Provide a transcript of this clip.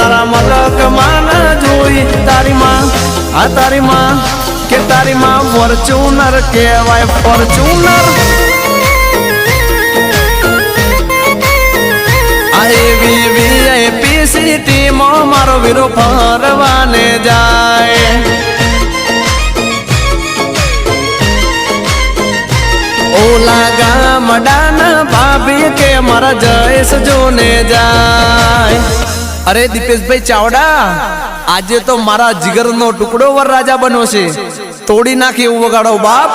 તારા મલક માન જોઈ તારી માં આ તારી માં કે તારી માં ફોર્ચ્યુનર કહેવાય ફોર્ચ્યુનર એવી વીઆઈપી સિટીમાં મારો વીરો ફરવાને જાય ઓલા ગામડાના ભાભી કે મારા જયેશ જોને જાય અરે દીપેશભાઈ ચાવડા આજે તો મારા જીગરનો ટુકડો વરરાજા બન્યો છે તોડી નાખી એવું વગાડો બાપ